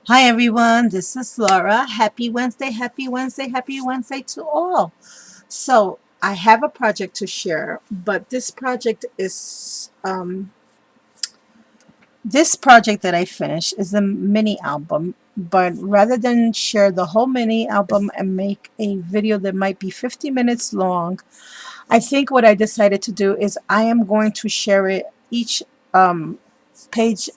Hi everyone, this is Laura. Happy Wednesday, happy Wednesday, happy Wednesday to all. So, I have a project to share, but this project that I finished is a mini album, but rather than share the whole mini album and make a video that might be 50 minutes long, I think what I decided to do is I am going to share it each page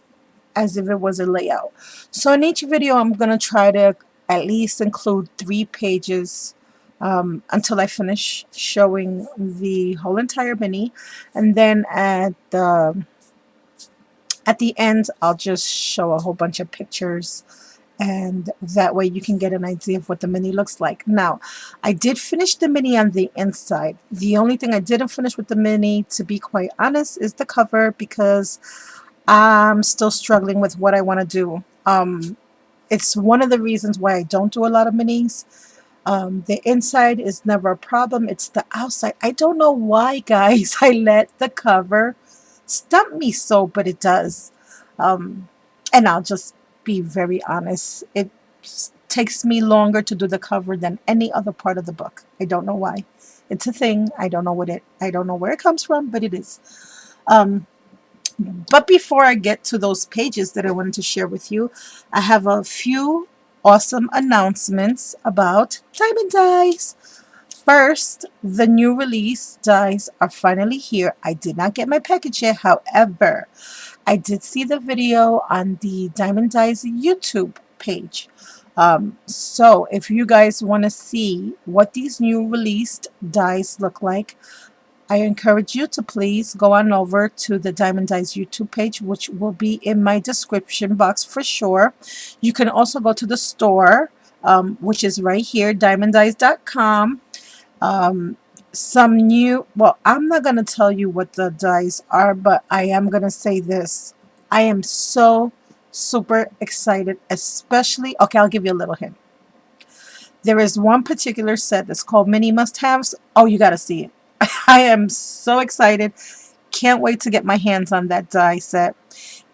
as if it was a layout. So in each video, I'm going to try to at least include 3 pages until I finish showing the whole entire mini. And then at the end, I'll just show a whole bunch of pictures. And that way you can get an idea of what the mini looks like. Now, I did finish the mini on the inside. The only thing I didn't finish with the mini, to be quite honest, is the cover because I'm still struggling with what I want to do. It's one of the reasons why I don't do a lot of minis. The inside is never a problem. It's the outside. I don't know why, guys, I let the cover stump me so, but it does. Um, and I'll just be very honest. It takes me longer to do the cover than any other part of the book. I don't know why. It's a thing. I don't know where it comes from, but it is. Um, but before I get to those pages that I wanted to share with you, I have a few awesome announcements about Diamond Dies. First, the new release dies are finally here. I did not get my package yet. However, I did see the video on the Diamond Dies YouTube page. So if you guys want to see what these new released dies look like, I encourage you to please go on over to the Diamond Dies YouTube page, which will be in my description box for sure. You can also go to the store, which is right here, diamonddies.com. Some new, well, I'm not going to tell you what the dies are, but I am going to say this. I am so super excited, especially, okay, I'll give you a little hint. There is one particular set that's called Mini Must Haves. Oh, you got to see it. I am so excited. Can't wait to get my hands on that die set.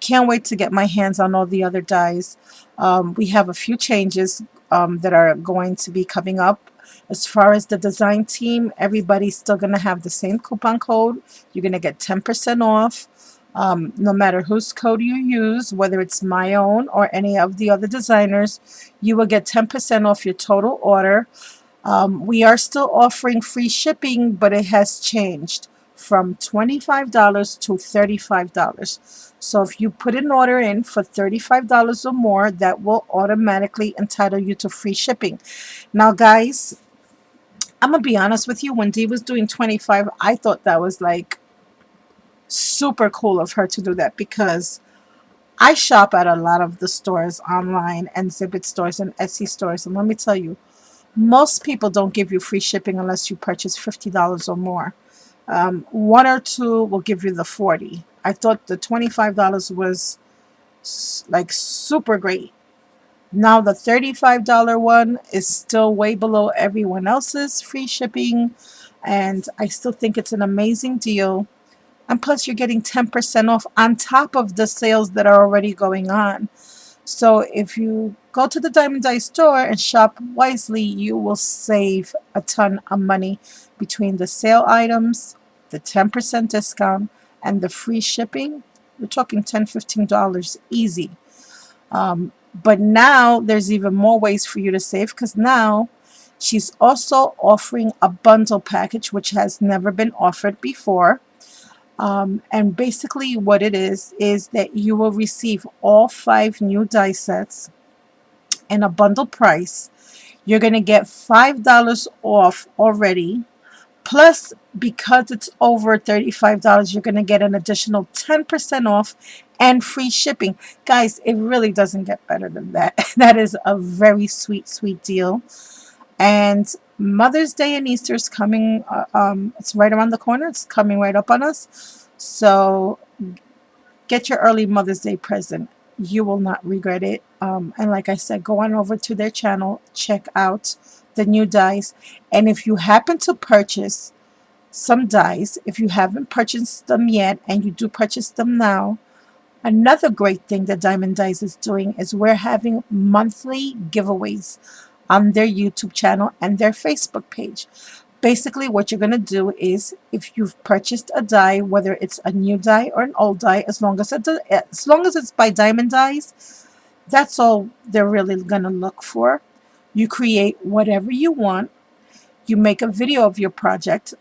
Can't wait to get my hands on all the other dies. We have a few changes that are going to be coming up. As far as the design team, everybody's still going to have the same coupon code. You're going to get 10% off. No matter whose code you use, whether it's my own or any of the other designers, you will get 10% off your total order. We are still offering free shipping, but it has changed from $25 to $35. So if you put an order in for $35 or more, that will automatically entitle you to free shipping. Now, guys, I'm going to be honest with you. When Dee was doing 25, I thought that was like super cool of her to do that because I shop at a lot of the stores online and Zibbit stores and Etsy stores. And let me tell you, most people don't give you free shipping unless you purchase $50 or more. One or two will give you the 40. I thought the $25 was like super great. Now the $35 one is still way below everyone else's free shipping, and I still think it's an amazing deal. And plus, you're getting 10% off on top of the sales that are already going on. So if you go to the Diamond Dice store and shop wisely, you will save a ton of money between the sale items, the 10% discount, and the free shipping. We're talking $10, $15 easy. But now there's even more ways for you to save because now she's also offering a bundle package, which has never been offered before. And basically, what it is that you will receive all 5 new die sets in a bundle price. You're going to get $5 off already. Plus, because it's over $35, you're going to get an additional 10% off and free shipping. Guys, it really doesn't get better than that. That is a very sweet, sweet deal. And Mother's Day and Easter is coming. It's right around the corner. It's coming right up on us. So get your early Mother's Day present. You will not regret it. And like I said, go on over to their channel, check out the new dies. And if you happen to purchase some dies, if you haven't purchased them yet and you do purchase them now, Another great thing that Diamond Dice is doing is we're having monthly giveaways on their YouTube channel and their Facebook page. Basically, what you're going to do is if you've purchased a die, whether it's a new die or an old die, as long as it's by Diamond Dies, that's all they're really going to look for. You create whatever you want, you make a video of your project,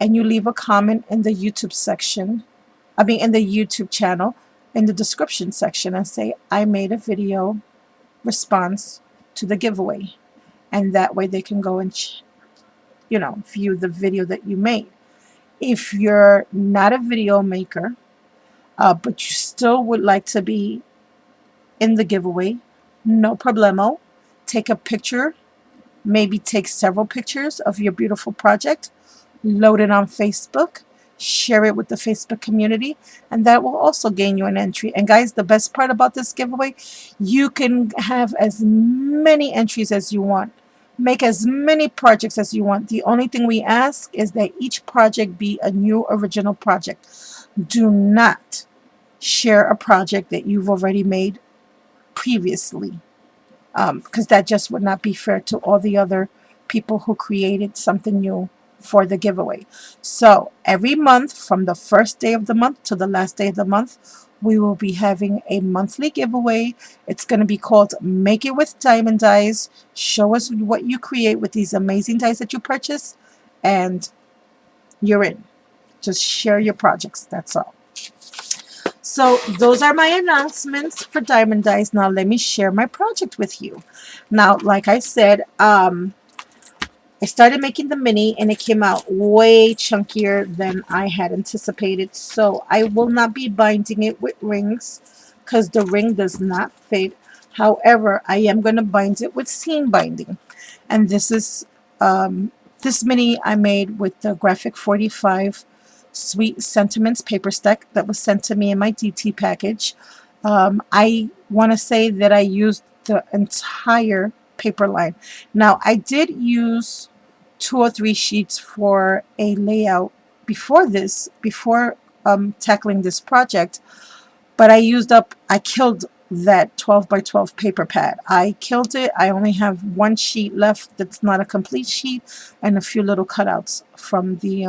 and you leave a comment in the YouTube section, in the YouTube channel, in the description section, and say, I made a video response to the giveaway. And that way they can go and, view the video that you made. If you're not a video maker, but you still would like to be in the giveaway, no problemo. Take a picture, maybe take several pictures of your beautiful project, load it on Facebook, share it with the Facebook community, and that will also gain you an entry. And guys, the best part about this giveaway, you can have as many entries as you want. Make as many projects as you want. The only thing we ask is that each project be a new original project. Do not share a project that you've already made previously, because that just would not be fair to all the other people who created something new for the giveaway. So every month, from the first day of the month to the last day of the month, we will be having a monthly giveaway. It's going to be called Make It with Diamond Dies. Show us what you create with these amazing dies that you purchase, and you're in. Just share your projects. That's all. So those are my announcements for Diamond Dice. Now let me share my project with you. Now, like I said, I started making the mini and it came out way chunkier than I had anticipated. So I will not be binding it with rings because the ring does not fit. However, I am going to bind it with seam binding. And this mini I made with the G45 Sweet Sentiments paper stack that was sent to me in my DT package. I want to say that I used the entire paper line. Now, I did use 2 or 3 sheets for a layout before tackling this project, but I killed that 12 by 12 paper pad. I killed it. I only have 1 sheet left that's not a complete sheet, and a few little cutouts from the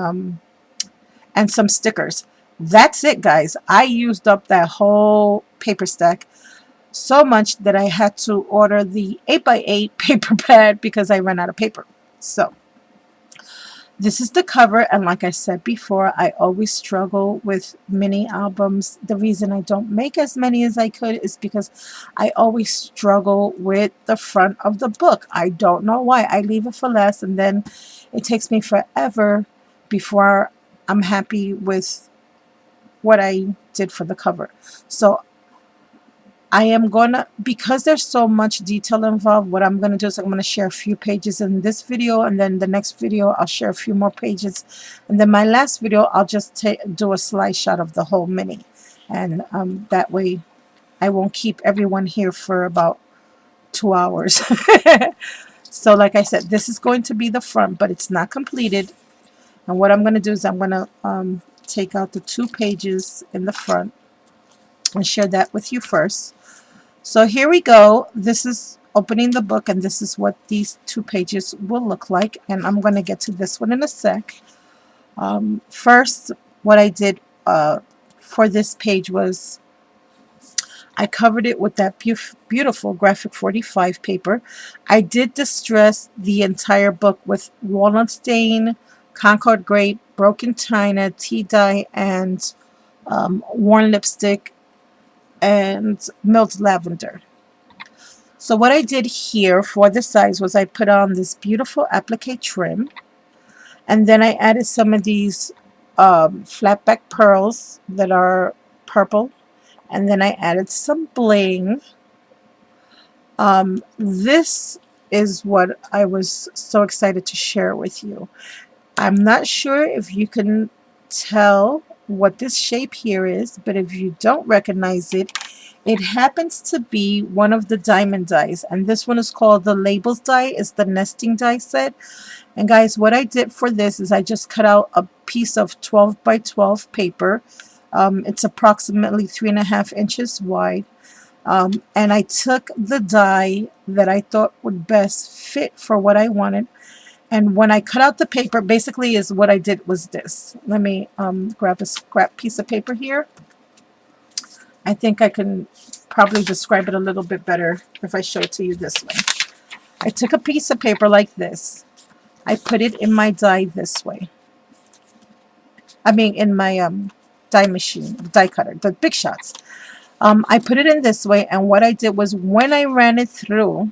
and some stickers. That's it, guys. I used up that whole paper stack so much that I had to order the 8x8 paper pad because I ran out of paper. So this is the cover, and like I said before, I always struggle with mini albums. The reason I don't make as many as I could is because I always struggle with the front of the book. I don't know why. I leave it for last, and then it takes me forever before I'm happy with what I did for the cover. So I am gonna, because there's so much detail involved, what I'm gonna do is I'm gonna share a few pages in this video, and then the next video I'll share a few more pages, and then my last video I'll just do a slideshot of the whole mini, and that way I won't keep everyone here for about 2 hours. So like I said, this is going to be the front, but it's not completed. And what I'm gonna do is I'm gonna take out the 2 pages in the front and share that with you first. So here we go. This is opening the book, and this is what these 2 pages will look like, and I'm going to get to this one in a sec. First, what I did for this page was I covered it with that beautiful G45 paper. I did distress the entire book with walnut stain, Concord grape, broken china, tea dye, and worn lipstick, and milled lavender. So what I did here for the sides was I put on this beautiful applique trim, and then I added some of these flat back pearls that are purple, and then I added some bling. This is what I was so excited to share with you. I'm not sure if you can tell what this shape here is, but if you don't recognize it, it happens to be one of the diamond dies, and this one is called the labels die. It's the nesting die set. And guys, what I did for this is I just cut out a piece of 12 by 12 paper. It's approximately 3.5 inches wide. And I took the die that I thought would best fit for what I wanted. And when I cut out the paper, basically is what I did was this. Let me grab a scrap piece of paper here. I think I can probably describe it a little bit better if I show it to you this way. I took a piece of paper like this. I put it in my die this way. I mean, in my die machine, die cutter, the Big Shots. I put it in this way, and what I did was when I ran it through,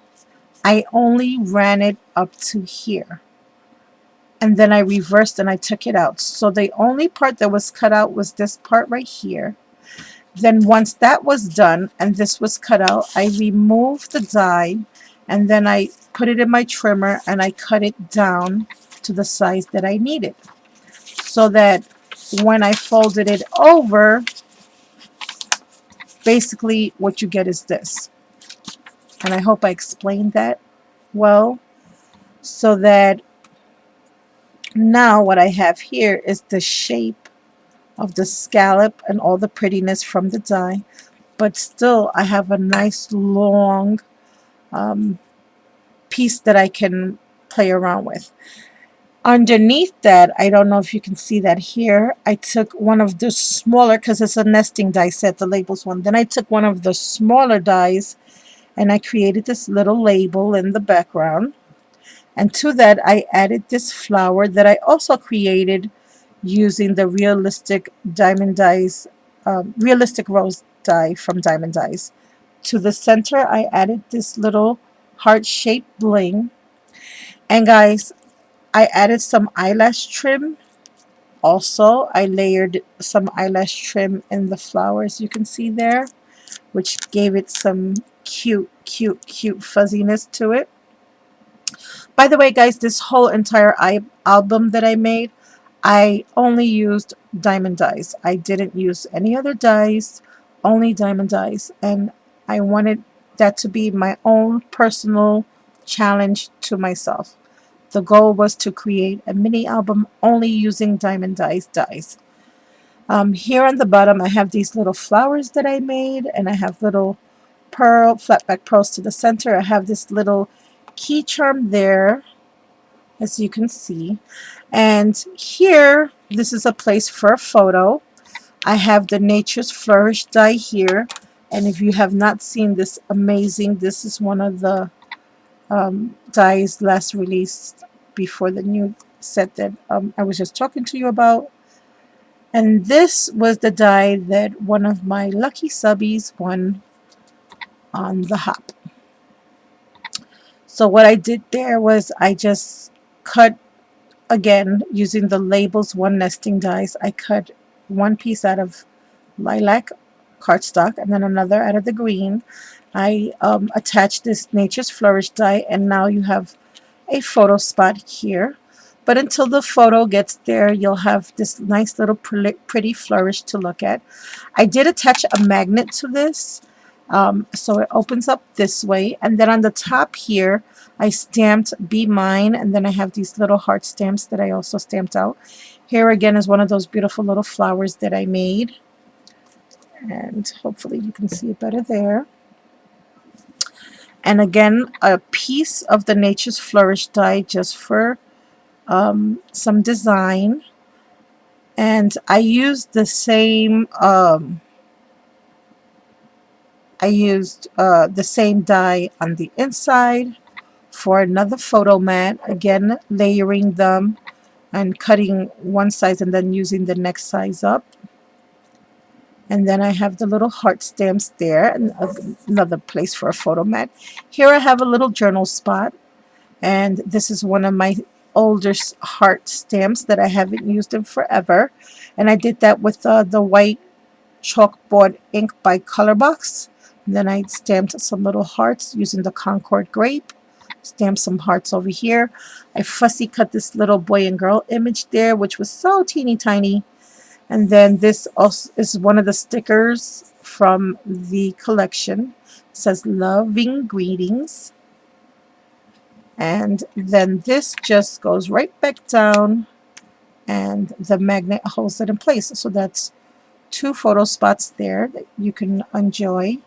I only ran it up to here. And then I reversed and I took it out. So the only part that was cut out was this part right here. Then once that was done and this was cut out, I removed the die and then I put it in my trimmer and I cut it down to the size that I needed. So that when I folded it over, basically what you get is this. And I hope I explained that well. So that now what I have here is the shape of the scallop and all the prettiness from the die. But still I have a nice long piece that I can play around with. Underneath that, I don't know if you can see that here, I took one of the smaller, because it's a nesting die set, the labels one. Then I took one of the smaller dies and I created this little label in the background. And to that, I added this flower that I also created using the realistic diamond dies, realistic rose die from Diamond Dies. To the center, I added this little heart-shaped bling. And guys, I added some eyelash trim. Also, I layered some eyelash trim in the flowers you can see there, which gave it some cute, cute, cute fuzziness to it. By the way, guys, this whole entire album that I made, I only used diamond dies. I didn't use any other dies, only diamond dies. And I wanted that to be my own personal challenge to myself. The goal was to create a mini album only using diamond dies. Here on the bottom, I have these little flowers that I made, and I have little flat back pearls to the center. I have this little key charm there, as you can see. And here, this is a place for a photo. I have the Nature's Flourish die here. And if you have not seen this amazing, this is one of the dies last released before the new set that I was just talking to you about. And this was the die that one of my lucky subbies won on the hop. So what I did there was I just cut, again, using the labels one nesting dies, I cut one piece out of lilac cardstock and then another out of the green. I attached this Nature's Flourish die, and now you have a photo spot here. But until the photo gets there, you'll have this nice little pretty flourish to look at. I did attach a magnet to this, so it opens up this way. And then on the top here, I stamped Be Mine, and then I have these little heart stamps that I also stamped out. Here again is one of those beautiful little flowers that I made. And hopefully you can see it better there. And again, a piece of the Nature's Flourish die just for some design. And I used the same the same die on the inside for another photo mat, again layering them and cutting one size and then using the next size up. And then I have the little heart stamps there, and another place for a photo mat. Here I have a little journal spot, and this is one of my older heart stamps that I haven't used in forever. And I did that with the white chalkboard ink by Colorbox. And then I stamped some little hearts using the Concord grape. Stamped some hearts over here. I fussy cut this little boy and girl image there, which was so teeny tiny. And then this also is one of the stickers from the collection. It says loving greetings. And then this just goes right back down, and the magnet holds it in place. So that's 2 photo spots there that you can enjoy.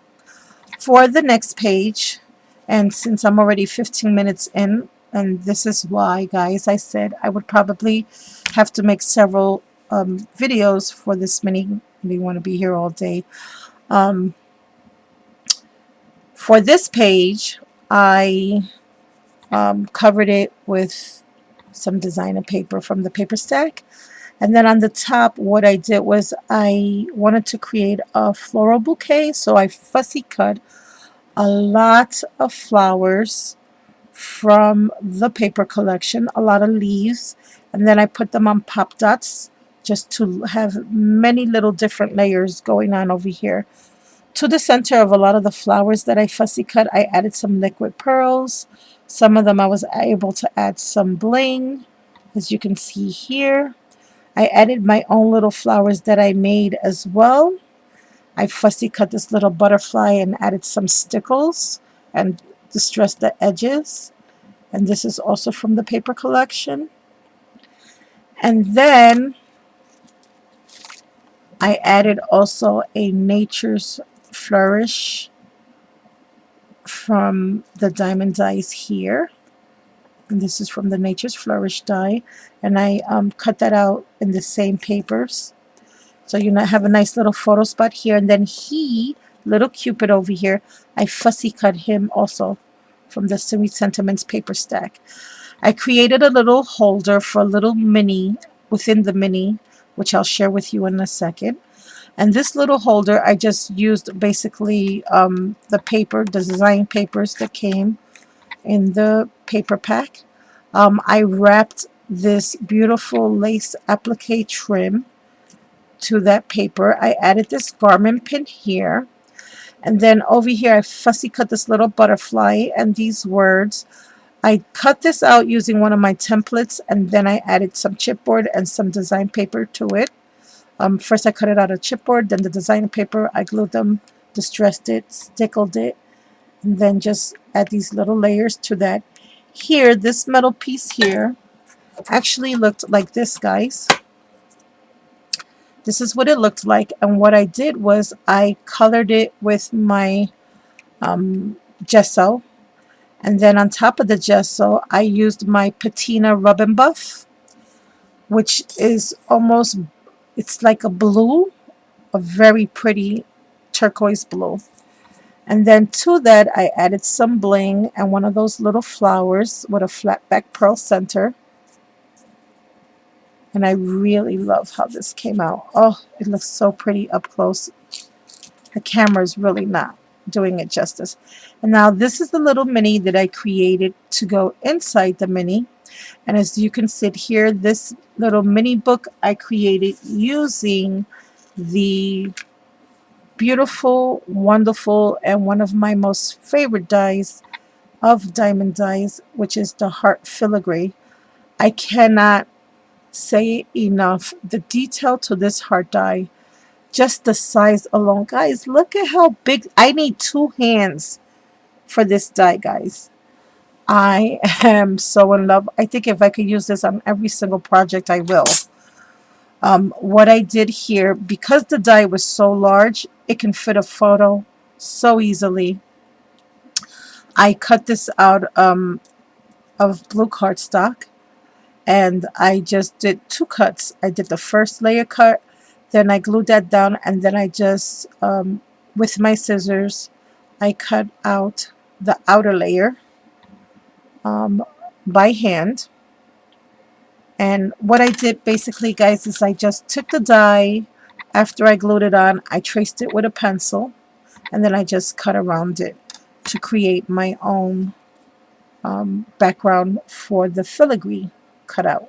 For the next page, and since I'm already 15 minutes in, and this is why, guys, I said I would probably have to make several videos for this mini. We want to be here all day. For this page, I covered it with some designer paper from the paper stack. And then on the top, what I did was I wanted to create a floral bouquet. So I fussy cut a lot of flowers from the paper collection, a lot of leaves. And then I put them on pop dots just to have many little different layers going on over here. To the center of a lot of the flowers that I fussy cut, I added some liquid pearls. Some of them I was able to add some bling, as you can see here. I added my own little flowers that I made as well. I fussy cut this little butterfly and added some stickles and distressed the edges. And this is also from the paper collection. And then I added also a Nature's Flourish from the diamond dies here. And this is from the Nature's Flourish die. And I cut that out in the same papers. So you have a nice little photo spot here. And then little Cupid over here, I fussy cut him also from the Sweet Sentiments paper stack. I created a little holder for a little mini within the mini, which I'll share with you in a second. And this little holder, I just used basically the paper, the design papers that came in the paper pack. I wrapped this beautiful lace applique trim to that paper. I added this garment pin here. And then over here, I fussy cut this little butterfly and these words. I cut this out using one of my templates, and then I added some chipboard and some design paper to it. First I cut it out of chipboard, then the design paper, I glued them, distressed it, stickled it, and then just add these little layers to that. Here, this metal piece here actually looked like this, guys. This is what it looked like, and what I did was I colored it with my gesso, and then on top of the gesso I used my patina rub and buff, which is almost, it's like a blue, a very pretty turquoise blue. And then to that I added some bling and one of those little flowers with a flat back pearl center. And I really love how this came out. Oh, it looks so pretty up close. The camera is really not doing it justice. And now this is the little mini that I created to go inside the mini. And as you can see here, this little mini book I created using the beautiful, wonderful, and one of my most favorite dies of diamond dies, which is the heart filigree. I cannot say enough. The detail to this heart die, just the size alone. Guys, look at how big. I need 2 hands for this die, guys. I am so in love. I think if I could use this on every single project, I will. What I did here, because the die was so large, it can fit a photo so easily. I cut this out of blue cardstock, and I just did 2 cuts. I did the first layer cut, then I glued that down, and then I just, with my scissors, I cut out the outer layer by hand. And what I did basically, guys, is I just took the die, after I glued it on, I traced it with a pencil, and then I just cut around it to create my own background for the filigree cutout.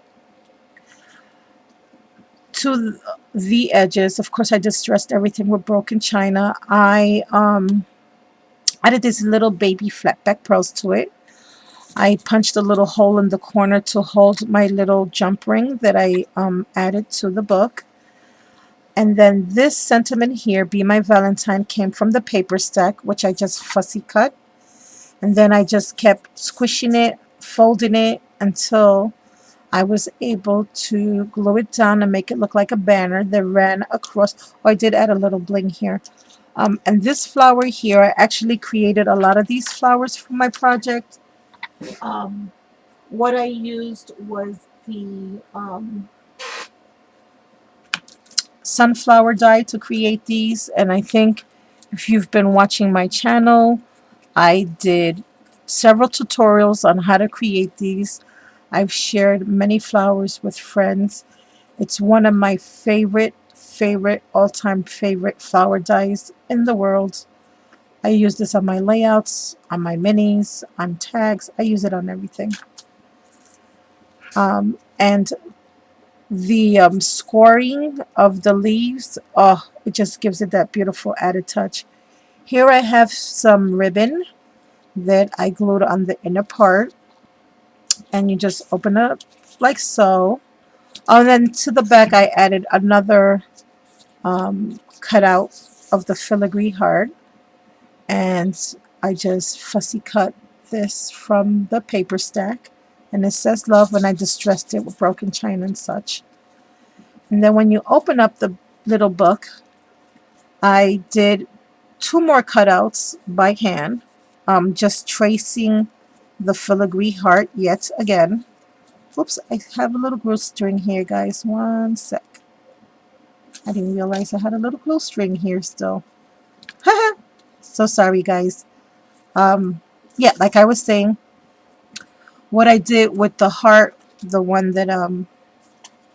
To the edges, of course, I distressed everything with broken china. I added these little baby flat back pearls to it. I punched a little hole in the corner to hold my little jump ring that I added to the book. And then this sentiment here, Be My Valentine, came from the paper stack, which I just fussy cut. And then I just kept squishing it, folding it until I was able to glue it down and make it look like a banner that ran across. Oh, I did add a little bling here. And this flower here, I actually created a lot of these flowers for my project. Um, what I used was the sunflower dye to create these. And I think if you've been watching my channel, I did several tutorials on how to create these. I've shared many flowers with friends. It's one of my favorite, all-time favorite flower dyes in the world. I use this on my layouts, on my minis, on tags. I use it on everything. And the scoring of the leaves, oh, it just gives it that beautiful added touch. Here I have some ribbon that I glued on the inner part, and you just open it up like so. Oh, and then to the back I added another cutout of the filigree heart, and I just fussy cut this from the paper stack, and it says love, and I distressed it with broken china and such. And then when you open up the little book, I did two more cutouts by hand, just tracing the filigree heart yet again. Oops, I have a little glue string here, guys. One sec. I didn't realize I had a little glue string here still. So sorry, guys. Yeah, like I was saying, what I did with the heart, the one that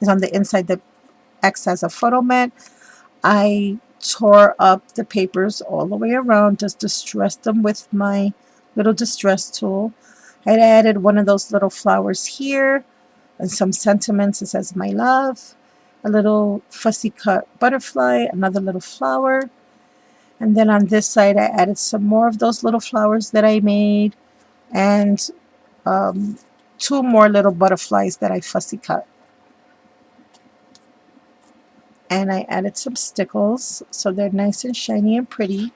is on the inside that acts as a photo mat, I tore up the papers all the way around, just distressed them with my little distress tool. I added one of those little flowers here and some sentiments. It says my love, a little fussy cut butterfly, another little flower. And then on this side, I added some more of those little flowers that I made, and two more little butterflies that I fussy cut. And I added some stickles so they're nice and shiny and pretty.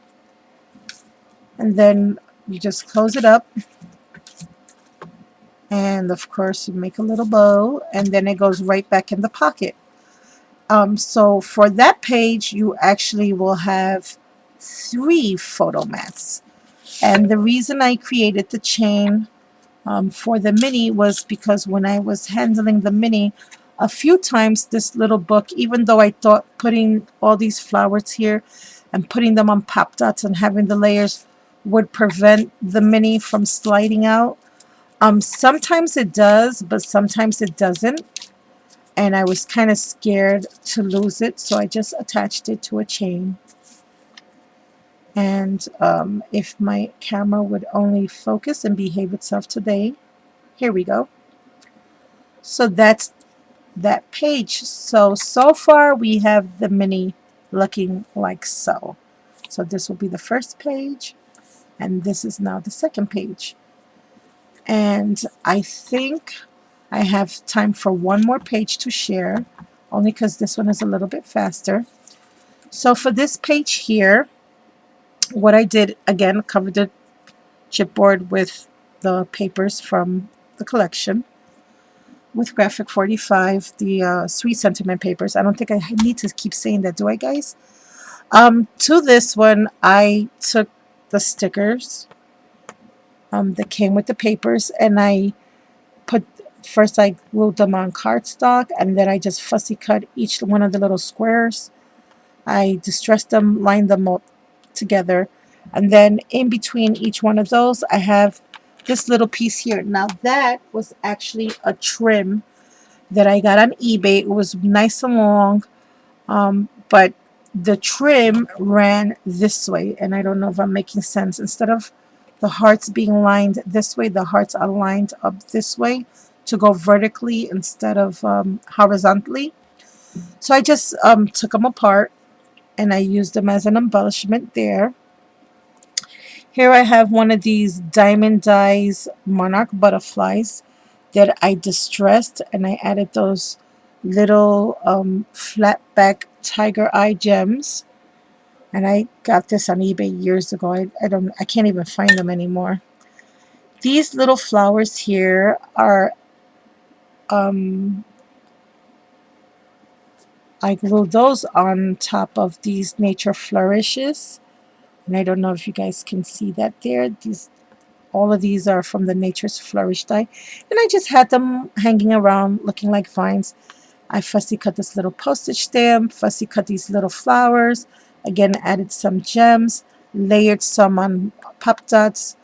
And then you just close it up, and of course you make a little bow, and then it goes right back in the pocket. So for that page you actually will have 3 photo mats. And the reason I created the chain for the mini was because when I was handling the mini, a few times this little book, even though I thought putting all these flowers here and putting them on pop dots and having the layers would prevent the mini from sliding out, sometimes it does, but sometimes it doesn't. And I was kind of scared to lose it, so I just attached it to a chain. And if my camera would only focus and behave itself today, here we go. So that's that page. So far we have the mini looking like so. So this will be the first page, and this is now the second page. And I think I have time for one more page to share, only because this one is a little bit faster. So for this page here, what I did, again, covered the chipboard with the papers from the collection with Graphic 45, the sweet sentiment papers. I don't think I need to keep saying that, do I, guys? To this one, I took the stickers that came with the papers, and I first I glued them on cardstock, and then I just fussy cut each one of the little squares. I distressed them, lined them up together, and then in between each one of those I have this little piece here. Now that was actually a trim that I got on eBay. It was nice and long, but the trim ran this way, and I don't know if I'm making sense. Instead of the hearts being lined this way, the hearts are lined up this way to go vertically instead of horizontally. So I just took them apart, and I used them as an embellishment there. Here I have one of these Diamond Dyes monarch butterflies that I distressed, and I added those little flat back tiger eye gems. And I got this on eBay years ago. I can't even find them anymore. These little flowers here are um, I glue those on top of these Nature Flourishes. And I don't know if you guys can see that there. All of these are from the Nature's Flourish die. And I just had them hanging around looking like vines. I fussy cut this little postage stamp, fussy cut these little flowers. Again, added some gems, layered some on pop dots.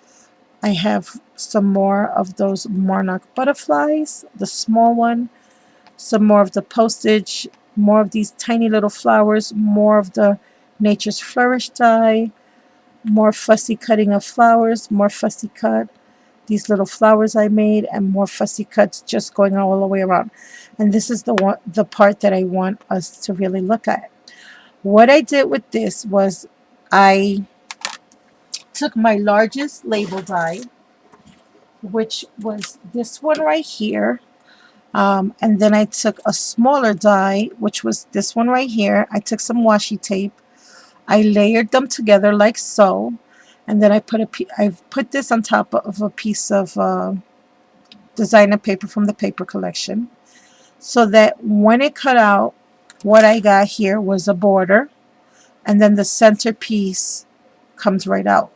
I have some more of those monarch butterflies, the small one, some more of the postage, more of these tiny little flowers, more of the Nature's Flourish die, more fussy cutting of flowers, more fussy cut, these little flowers I made, and more fussy cuts just going all the way around. And this is the part that I want us to really look at. What I did with this was I took my largest label die, which was this one right here. And then I took a smaller die, which was this one right here. I took some washi tape. I layered them together like so. And then I put this on top of a piece of designer paper from the paper collection, so that when it cut out, what I got here was a border, and then the center piece comes right out.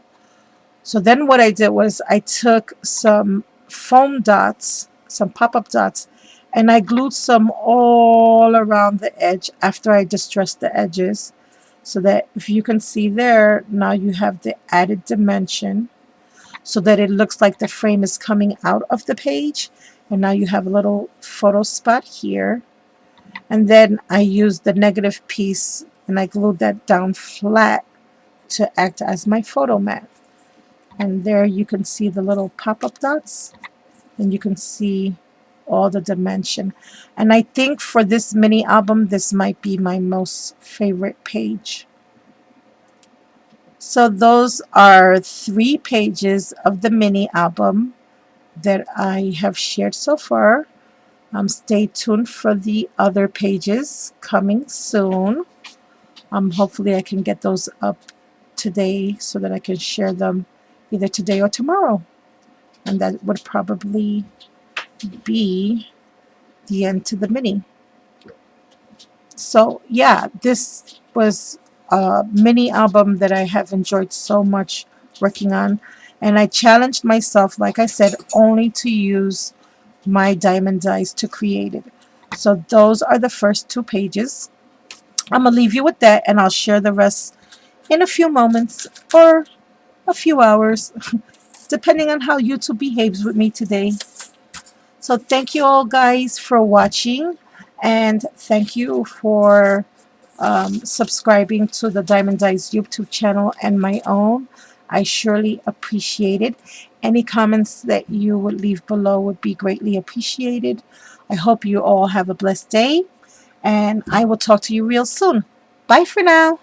So then what I did was I took some foam dots, some pop-up dots, and I glued some all around the edge after I distressed the edges, so that if you can see there, now you have the added dimension so that it looks like the frame is coming out of the page. And now you have a little photo spot here. And then I used the negative piece and I glued that down flat to act as my photo mat. And there you can see the little pop-up dots, and you can see all the dimension. And I think for this mini album, this might be my most favorite page. So those are 3 pages of the mini album that I have shared so far. Stay tuned for the other pages coming soon. Hopefully I can get those up today so that I can share them either today or tomorrow. And that would probably be the end to the mini. So yeah, this was a mini album that I have enjoyed so much working on. And I challenged myself, like I said, only to use my diamond dies to create it. So those are the first 2 pages. I'm going to leave you with that, and I'll share the rest in a few moments or a few hours, depending on how YouTube behaves with me today. So thank you all guys for watching, and thank you for subscribing to the Diamond Dies YouTube channel and my own. I surely appreciate it. Any comments that you would leave below would be greatly appreciated. I hope you all have a blessed day, and I will talk to you real soon. Bye for now.